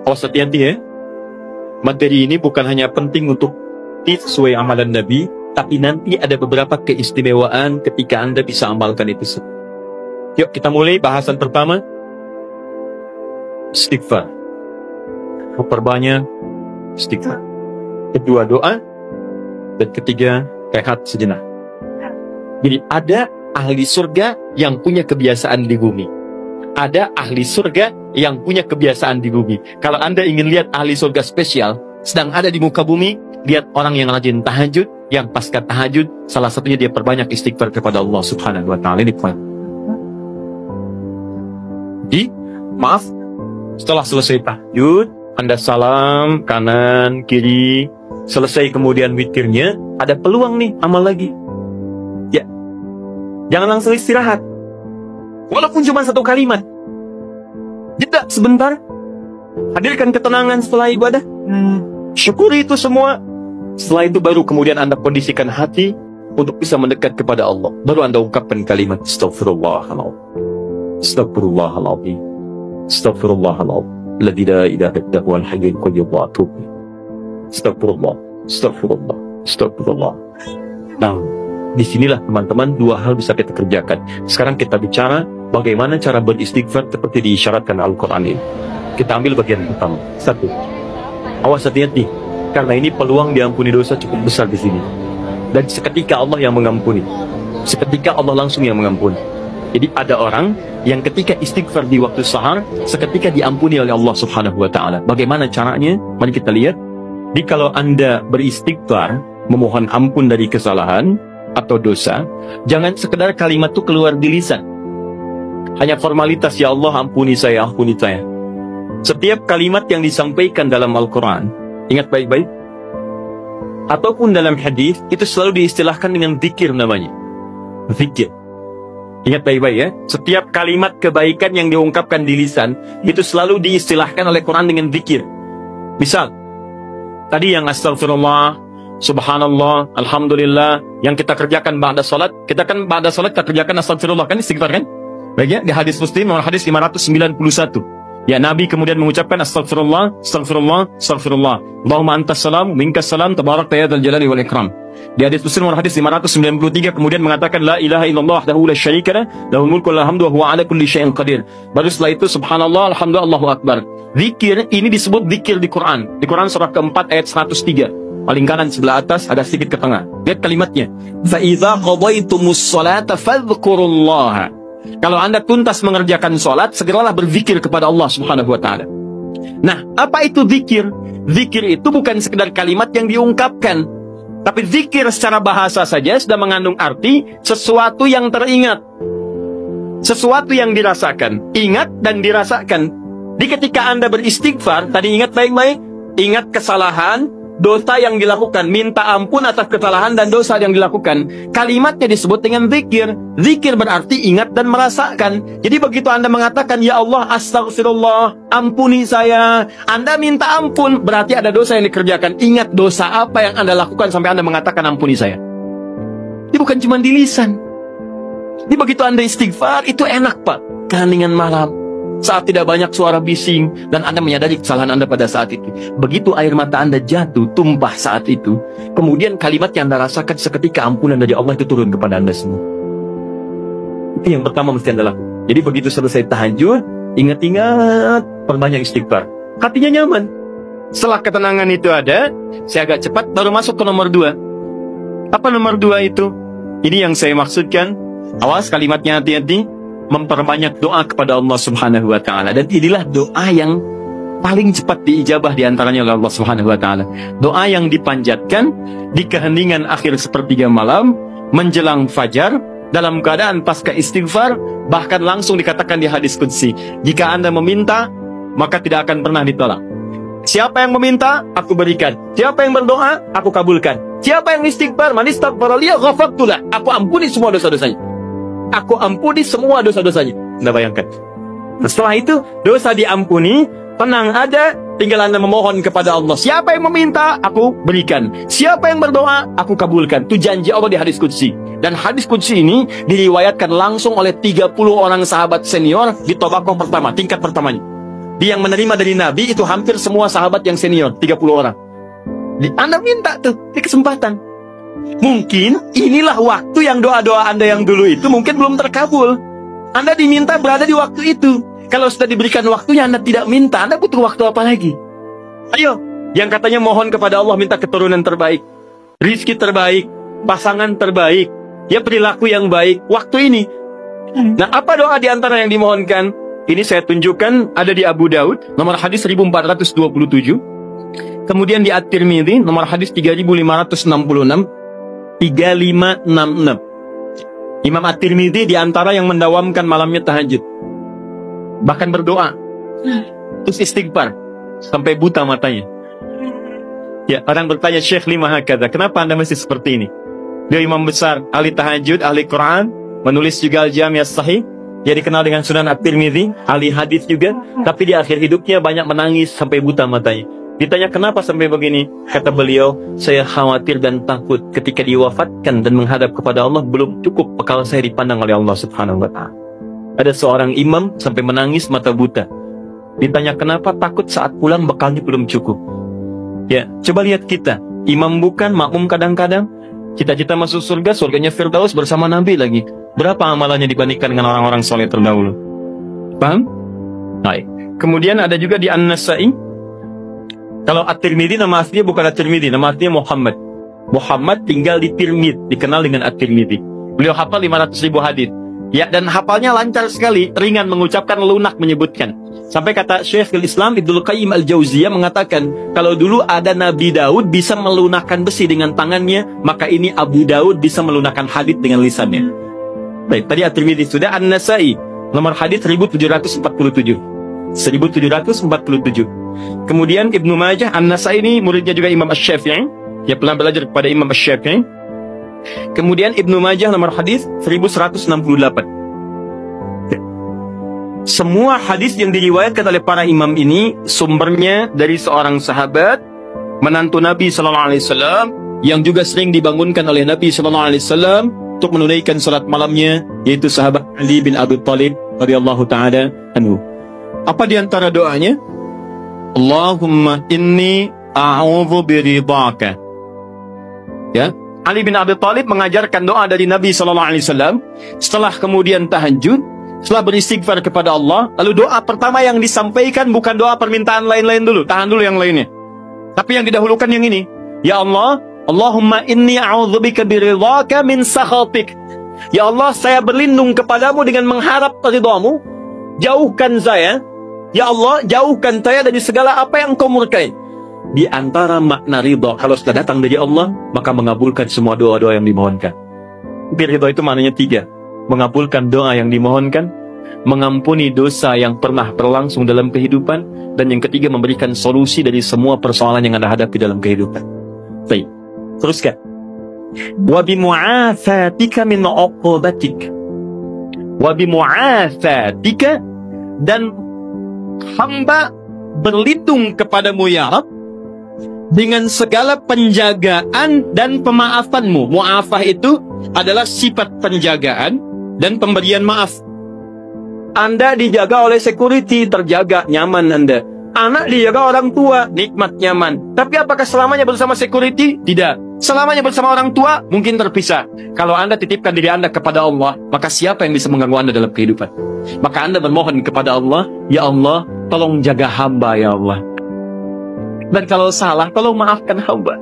Awas hati-hati ya. Materi ini bukan hanya penting untuk sesuai amalan Nabi, tapi nanti ada beberapa keistimewaan ketika Anda bisa amalkan itu. Yuk kita mulai bahasan pertama. Istighfar. Memperbanyak istighfar. Kedua doa. Dan ketiga rehat sejenak. Jadi ada ahli surga yang punya kebiasaan di bumi. Ada ahli surga yang punya kebiasaan di bumi. Kalau Anda ingin lihat ahli surga spesial sedang ada di muka bumi, lihat orang yang rajin tahajud, yang pasca tahajud salah satunya dia perbanyak istighfar kepada Allah Subhanahu wa taala. Ini poin. Jadi, maaf, setelah selesai tahajud, Anda salam kanan kiri, selesai kemudian witirnya, ada peluang nih amal lagi. Ya. Jangan langsung istirahat. Walaupun cuma satu kalimat. Jeda sebentar. Hadirkan ketenangan setelah ibadah. Syukuri itu semua. Setelah itu baru kemudian Anda kondisikan hati untuk bisa mendekat kepada Allah. Baru Anda ungkapkan kalimat Astaghfirullahaladzim. Astaghfirullahaladzim. Astaghfirullahaladzim. Alladzi la ilaha illa huwal hayyul qayyum wa atubu ilaih. Astaghfirullah. Astaghfirullah. Astaghfirullah. Nah, disinilah teman-teman dua hal bisa kita kerjakan. Sekarang kita bicara bagaimana cara beristighfar seperti diisyaratkan Al-Quran ini. Kita ambil bagian pertama. Satu, awas hati-hati, karena ini peluang diampuni dosa cukup besar di sini. Dan seketika Allah yang mengampuni. Seketika Allah langsung yang mengampuni. Jadi ada orang yang ketika istighfar di waktu sahar, seketika diampuni oleh Allah Subhanahu wa taala. Bagaimana caranya? Mari kita lihat. Jadi kalau Anda beristighfar, memohon ampun dari kesalahan atau dosa, jangan sekedar kalimat itu keluar di lisan. Hanya formalitas, ya Allah ampuni saya, ampuni saya. Setiap kalimat yang disampaikan dalam Al-Quran, ingat baik-baik, ataupun dalam hadis, itu selalu diistilahkan dengan zikir namanya. Zikir. Ingat baik-baik ya, setiap kalimat kebaikan yang diungkapkan di lisan, itu selalu diistilahkan oleh Quran dengan zikir. Misal, tadi yang astagfirullah, subhanallah, alhamdulillah, yang kita kerjakan ba'da salat, kita kan ba'da salat kita kerjakan astagfirullah, kan istighfar kan? Baik ya, di hadis Muslim, hadis 591. Ya, Nabi kemudian mengucapkan astagfirullah, astagfirullah, astagfirullah. Allahumma antas salam, minkas salam, tabarakta ya dzal jalali wal ikram. Di hadis Muslim hadis 593 kemudian mengatakan la ilaha illallah wahdahu la syarika lah, lahul mulku wal hamdu wa huwa ala kulli syai'in qadir. Baru setelah itu subhanallah, alhamdulillah, Allahu akbar. Zikir ini disebut zikir di Quran. Di Quran surah keempat ayat 103. Paling kanan sebelah atas, ada sedikit ke tengah. Lihat kalimatnya. Fa idza qadaitumus sholata fadhkurullaha. Kalau Anda tuntas mengerjakan sholat, segeralah berzikir kepada Allah Subhanahu wa taala. Nah, apa itu zikir? Zikir itu bukan sekedar kalimat yang diungkapkan, tapi zikir secara bahasa saja sudah mengandung arti sesuatu yang teringat, sesuatu yang dirasakan, ingat dan dirasakan. Di ketika Anda beristighfar, tadi ingat baik-baik, ingat kesalahan, dosa yang dilakukan, minta ampun atas kesalahan dan dosa yang dilakukan. Kalimatnya disebut dengan zikir. Zikir berarti ingat dan merasakan. Jadi begitu Anda mengatakan, ya Allah astagfirullah, ampuni saya, Anda minta ampun, berarti ada dosa yang dikerjakan. Ingat dosa apa yang Anda lakukan sampai Anda mengatakan ampuni saya. Ini bukan cuma di lisan. Ini begitu Anda istighfar, itu enak Pak. Keheningan malam, saat tidak banyak suara bising, dan Anda menyadari kesalahan Anda pada saat itu. Begitu air mata Anda jatuh, tumpah saat itu, kemudian kalimat yang Anda rasakan seketika ampunan dari Allah itu turun kepada Anda semua. Itu yang pertama mesti Anda lakukan. Jadi begitu selesai tahajud, ingat-ingat, perbanyak istighfar. Hatinya nyaman. Setelah ketenangan itu ada, saya agak cepat baru masuk ke nomor 2. Apa nomor 2 itu? Ini yang saya maksudkan. Awas kalimatnya, hati-hati. Memperbanyak doa kepada Allah Subhanahu wa taala, dan inilah doa yang paling cepat diijabah di antaranya oleh Allah Subhanahu wa taala. Doa yang dipanjatkan di keheningan akhir sepertiga malam menjelang fajar dalam keadaan pasca istighfar, bahkan langsung dikatakan di hadis qudsi, jika Anda meminta maka tidak akan pernah ditolak. Siapa yang meminta, aku berikan. Siapa yang berdoa, aku kabulkan. Siapa yang istighfar, man istaghfara li ghafartu lah, aku ampuni semua dosa-dosanya. Aku ampuni semua dosa-dosanya. Anda bayangkan. Setelah itu, dosa diampuni, tenang ada, tinggal Anda memohon kepada Allah. Siapa yang meminta, aku berikan. Siapa yang berdoa, aku kabulkan. Itu janji Allah di hadis qudsi. Dan hadis qudsi ini diriwayatkan langsung oleh 30 orang sahabat senior di tabaqah pertama, tingkat pertamanya. Dia yang menerima dari Nabi itu hampir semua sahabat yang senior, 30 orang. Anda minta tuh, di kesempatan. Mungkin inilah waktu yang doa-doa Anda yang dulu itu mungkin belum terkabul. Anda diminta berada di waktu itu. Kalau sudah diberikan waktunya Anda tidak minta, Anda butuh waktu apa lagi? Ayo, yang katanya mohon kepada Allah minta keturunan terbaik, rizki terbaik, pasangan terbaik, ya perilaku yang baik, waktu ini. Nah, apa doa di antara yang dimohonkan? Ini saya tunjukkan ada di Abu Daud, nomor hadis 1427. Kemudian di At-Tirmidzi, nomor hadis 3566. 3566. Imam At-Tirmidzi di antara yang mendawamkan malamnya tahajud. Bahkan berdoa. Terus istighfar. Sampai buta matanya. Ya, orang bertanya, Syekh lima hakadha, kenapa Anda masih seperti ini? Dia imam besar, ahli tahajud, ahli Quran, menulis juga Al-Jami' As-Sahih. Dia dikenal dengan Sunan At-Tirmidzi, ahli hadis juga. Tapi di akhir hidupnya banyak menangis sampai buta matanya. Ditanya kenapa sampai begini? Kata beliau, saya khawatir dan takut ketika diwafatkan dan menghadap kepada Allah belum cukup bekal saya dipandang oleh Allah Subhanahu wa ta'ala. Ada seorang imam sampai menangis mata buta. Ditanya kenapa? Takut saat pulang bekalnya belum cukup. Ya, coba lihat kita. Imam bukan, makmum kadang-kadang. Cita-cita masuk surga, surganya Firdaus bersama Nabi lagi. Berapa amalannya dibandingkan dengan orang-orang soleh terdahulu? Paham? Baik. Kemudian ada juga di An-Nasa'i. Kalau At-Tirmidzi nama aslinya bukan At-Tirmidzi, nama aslinya Muhammad. Muhammad tinggal di Tirmidz, dikenal dengan At-Tirmidzi. Beliau hafal 500.000 hadis. Ya, dan hafalnya lancar sekali, ringan mengucapkan, lunak menyebutkan. Sampai kata Syekhul Islam Ibnu Qayyim Al-Jauziyah mengatakan, kalau dulu ada Nabi Daud bisa melunakkan besi dengan tangannya, maka ini Abu Daud bisa melunakkan hadis dengan lisannya. Baik, tadi At-Tirmidzi sudah. An-Nasa'i nomor hadis 1747. 1747. Kemudian Ibnu Majah, An-Nasa'i ini muridnya juga Imam Asy-Syafi'i. Dia pernah belajar kepada Imam Asy-Syafi'i. Kemudian Ibnu Majah nomor hadis 1168. Semua hadis yang diriwayatkan oleh para imam ini sumbernya dari seorang sahabat, menantu Nabi sallallahu alaihi wasallam, yang juga sering dibangunkan oleh Nabi sallallahu alaihi wasallam untuk menunaikan salat malamnya, yaitu sahabat Ali bin Abi Thalib radhiyallahu taala anhu. Apa di antara doanya? Allahumma inni a'udzu biridhaka. Ya, Ali bin Abi Thalib mengajarkan doa dari Nabi sallallahu alaihi wasallam setelah kemudian tahajud, setelah beristighfar kepada Allah. Lalu doa pertama yang disampaikan bukan doa permintaan lain-lain dulu, tahan dulu yang lainnya. Tapi yang didahulukan yang ini. Ya Allah, Allahumma inni a'udzubika biridhaka min sakhatik. Ya Allah, saya berlindung kepadamu dengan mengharap ridhamu. Jauhkan saya, ya Allah, jauhkan saya dari segala apa yang kau murkai. Di antara makna ridha, kalau sudah datang dari Allah, maka mengabulkan semua doa-doa yang dimohonkan. Ridha itu maknanya 3. Mengabulkan doa yang dimohonkan, mengampuni dosa yang pernah berlangsung dalam kehidupan, dan yang ketiga memberikan solusi dari semua persoalan yang Anda hadapi dalam kehidupan. Baik, teruskan. Wa bimu'afatika min 'uqubatik. Wa bimu'afatika, dan hamba berlindung kepadamu ya Rabb dengan segala penjagaan dan pemaafanmu. Mu'afah itu adalah sifat penjagaan dan pemberian maaf. Anda dijaga oleh security, terjaga, nyaman Anda. Anak dijaga orang tua, nikmat, nyaman. Tapi apakah selamanya bersama security? Tidak. Selamanya bersama orang tua, mungkin terpisah. Kalau Anda titipkan diri Anda kepada Allah, maka siapa yang bisa mengganggu Anda dalam kehidupan? Maka Anda bermohon kepada Allah, ya Allah, tolong jaga hamba ya Allah. Dan kalau salah, tolong maafkan hamba.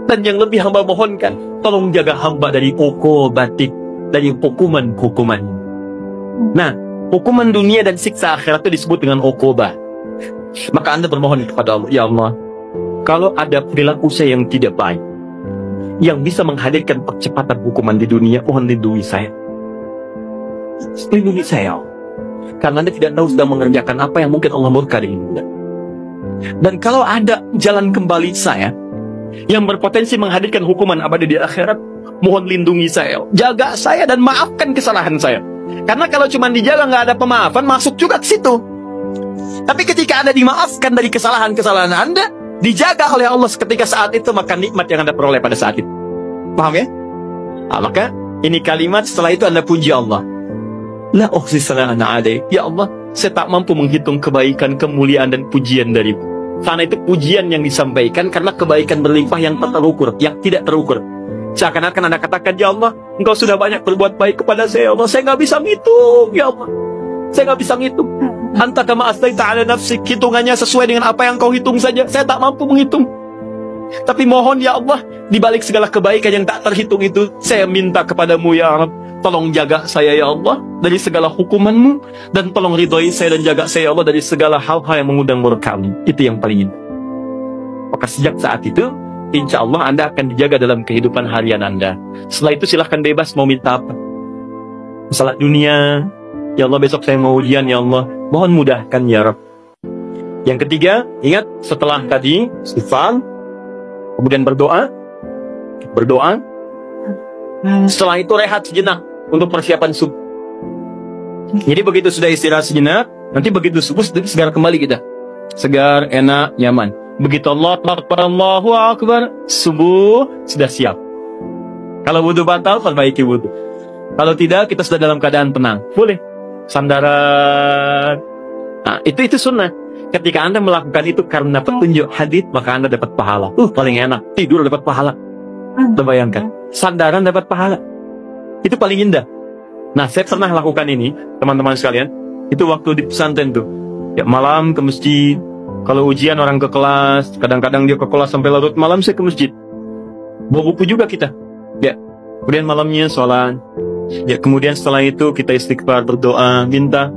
Dan yang lebih hamba mohonkan, tolong jaga hamba dari uqubatik, dari hukuman-hukuman. Nah, hukuman dunia dan siksa akhirat itu disebut dengan uqubah. Maka Anda bermohon kepada Allah, ya Allah, kalau ada perilaku saya yang tidak baik, yang bisa menghadirkan percepatan hukuman di dunia, mohon lindungi saya. Lindungi saya, karena Anda tidak tahu sedang mengerjakan apa yang mungkin Allah murka dengan Anda. Dan kalau ada jalan kembali saya yang berpotensi menghadirkan hukuman abadi di akhirat, mohon lindungi saya, jaga saya dan maafkan kesalahan saya. Karena kalau cuma dijaga nggak ada pemaafan, masuk juga ke situ. Tapi ketika Anda dimaafkan dari kesalahan-kesalahan Anda, dijaga oleh Allah seketika saat itu, maka nikmat yang Anda peroleh pada saat itu. Paham ya? Nah, maka ini kalimat setelah itu Anda puji Allah. La uhsi sana'an 'alaik. Ya Allah, saya tak mampu menghitung kebaikan, kemuliaan, dan pujian darimu. Karena itu pujian yang disampaikan karena kebaikan berlimpah yang tak terukur, yang tidak terukur. Seakan-akan Anda katakan, ya Allah, Engkau sudah banyak berbuat baik kepada saya, ya Allah. Saya nggak bisa ngitung, ya Allah. Saya nggak bisa ngitung. Anta kama astaita ala nafsik, hitungannya sesuai dengan apa yang kau hitung saja. Saya tak mampu menghitung. Tapi mohon ya Allah, di balik segala kebaikan yang tak terhitung itu, saya minta kepadamu ya Rabb, tolong jaga saya ya Allah dari segala hukuman-Mu, dan tolong ridhoi saya dan jaga saya ya Allah dari segala hal-hal yang mengundang murka-Mu. Itu yang paling indah. Maka sejak saat itu, insya Allah Anda akan dijaga dalam kehidupan harian Anda. Setelah itu silahkan bebas mau minta apa. Masalah dunia, ya Allah besok saya mau ujian ya Allah, mohon mudahkan ya Rabb. Yang ketiga, ingat setelah tadi istighfar, kemudian berdoa. Setelah itu rehat sejenak untuk persiapan subuh. Jadi begitu sudah istirahat sejenak, nanti begitu subuh segar kembali kita. Segar, enak, nyaman. Begitu Allah Akbar, Allahu Akbar, subuh sudah siap. Kalau wudhu batal, perbaiki wudhu. Kalau tidak, kita sudah dalam keadaan tenang. Boleh. Sandaran. Nah, itu sunnah. Ketika Anda melakukan itu karena petunjuk hadits, maka Anda dapat pahala. Paling enak. Tidur dapat pahala. Bayangkan. Sandaran dapat pahala. Itu paling indah. Nah, saya pernah lakukan ini, teman-teman sekalian. Itu waktu di pesantren tuh. Ya, malam ke masjid. Kalau ujian orang ke kelas, kadang-kadang dia ke kelas sampai larut malam, saya ke masjid. Bawa buku juga kita. Ya. Kemudian malamnya sholat. Ya, kemudian setelah itu kita istighfar, berdoa, minta.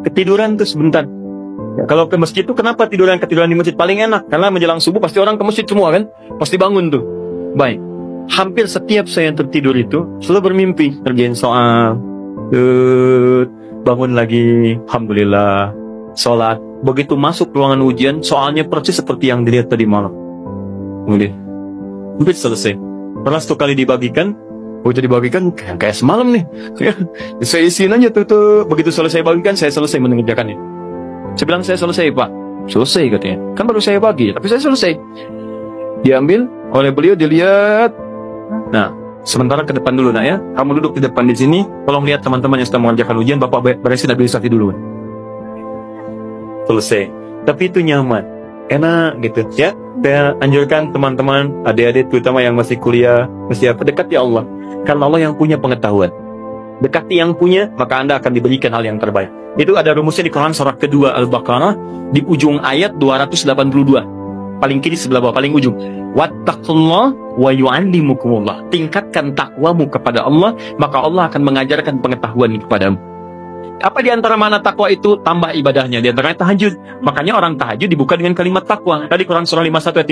Ketiduran tuh sebentar. Ya, kalau ke masjid itu kenapa ketiduran di masjid paling enak? Karena menjelang subuh pasti orang ke masjid semua kan? Pasti bangun tuh. Baik. Hampir setiap saya yang tertidur itu selalu bermimpi ngerjain soal. Bangun lagi, alhamdulillah. Sholat. Begitu masuk ruangan ujian, soalnya persis seperti yang dilihat tadi malam. Kemudian hampir selesai. Pernah 1 kali dibagikan. Begitu dibagikan kayak semalam nih. Saya isiin aja tuh. Begitu selesai bagikan, saya selesai mengerjakannya. Saya bilang, saya selesai Pak. Selesai katanya. Kan baru saya bagi, tapi saya selesai. Diambil oleh beliau, dilihat. Nah, sementara ke depan dulu nak ya. Kamu duduk di depan di sini. Tolong lihat teman-teman yang sedang mengerjakan ujian. Bapak beresin administrasi dulu. Selesai. Tapi itu nyaman, enak gitu ya. Saya anjurkan teman-teman, adik-adik terutama yang masih kuliah, masih apa, dekati Allah. Karena Allah yang punya pengetahuan. Dekati yang punya, maka Anda akan diberikan hal yang terbaik. Itu ada rumusnya di Quran surah kedua Al-Baqarah di ujung ayat 282. Paling kiri sebelah bawah, paling ujung. Wattaqullah wa yu'allimukumullah. Tingkatkan takwamu kepada Allah, maka Allah akan mengajarkan pengetahuan kepadamu. Apa di antara mana takwa itu? Tambah ibadahnya. Di antaranya tahajud. Makanya orang tahajud dibuka dengan kalimat takwa. Tadi Quran surah 51 ayat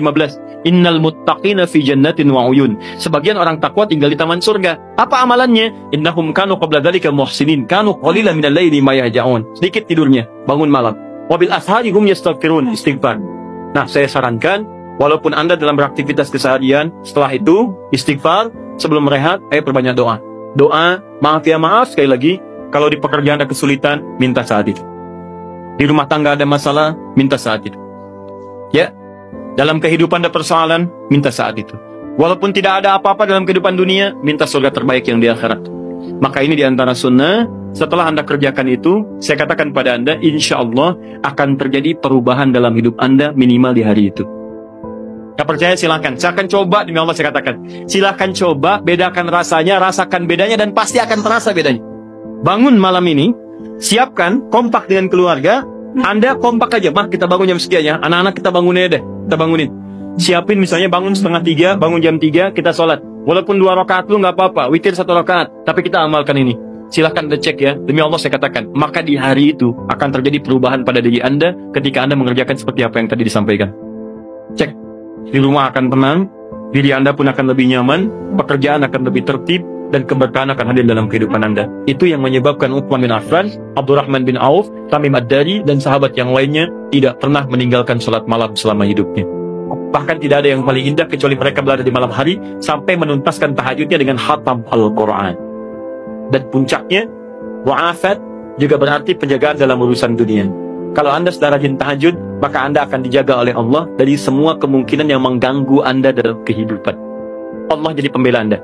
15. Innal muttaqina fi jannatin wa uyun. Sebagian orang takwa tinggal di taman surga. Apa amalannya? Innahum kanu qabla dzalika muhsinin. Kanu qalilan minal laili ma yahja'un. Sedikit tidurnya, bangun malam. Wabil ashari hum yastaghfirun, istighfar. Nah, saya sarankan walaupun Anda dalam beraktivitas keseharian, setelah itu istighfar, sebelum rehat, ayo perbanyak doa. Doa, maaf ya maaf, sekali lagi. Kalau di pekerjaan ada kesulitan, minta saat itu. Di rumah tangga ada masalah, minta saat itu. Ya, dalam kehidupan ada persoalan, minta saat itu. Walaupun tidak ada apa-apa dalam kehidupan dunia, minta surga terbaik yang di akhirat. Maka ini di antara sunnah. Setelah Anda kerjakan itu, saya katakan pada Anda, insya Allah akan terjadi perubahan dalam hidup Anda minimal di hari itu. Gak percaya silahkan. Saya akan coba, demi Allah saya katakan. Silahkan coba, bedakan rasanya, rasakan bedanya, dan pasti akan terasa bedanya. Bangun malam ini, siapkan, kompak dengan keluarga. Anda kompak aja, mah kita bangun jam sekian ya. Anak-anak kita bangunin deh, kita bangunin. Siapin misalnya bangun 2:30, bangun jam 3, kita sholat. Walaupun 2 rakaat lu nggak apa-apa, witir 1 rakaat. Tapi kita amalkan ini. Silahkan Anda cek ya, demi Allah saya katakan. Maka di hari itu akan terjadi perubahan pada diri Anda ketika Anda mengerjakan seperti apa yang tadi disampaikan. Cek, di rumah akan tenang, diri Anda pun akan lebih nyaman, pekerjaan akan lebih tertib, dan keberkahan akan hadir dalam kehidupan Anda. Itu yang menyebabkan Uthman bin Affan, Abdurrahman bin Auf, Tamim Ad-Dari, dan sahabat yang lainnya tidak pernah meninggalkan sholat malam selama hidupnya. Bahkan tidak ada yang paling indah kecuali mereka berada di malam hari sampai menuntaskan tahajudnya dengan khatam Al-Quran. Dan puncaknya, wa'afat juga berarti penjagaan dalam urusan dunia. Kalau Anda sudah rajin tahajud, maka Anda akan dijaga oleh Allah dari semua kemungkinan yang mengganggu Anda dalam kehidupan. Allah jadi pembela Anda.